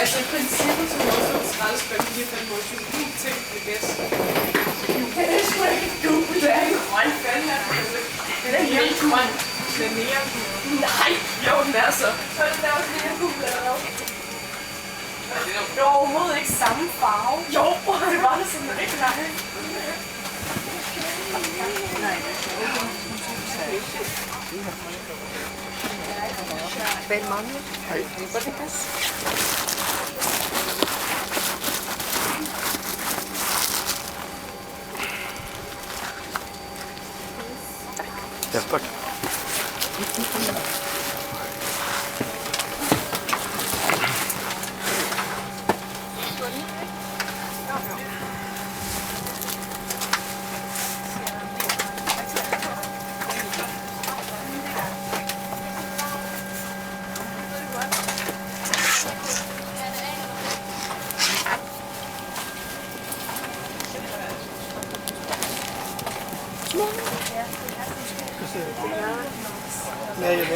Altså i princippet så må også en skraldespand lige fandt vores ting det bedste. Det er sgu ikke gul. Det er en grøn fanden her. Det er helt grøn. Den er mere gul. Nej. Jo, den er så. Så er det også mere gul eller hvad? Det er overhovedet ikke samme farve. Jo, det var det sådan ikke. Nej. Ben mangel. Ja, tak. Nee, nee.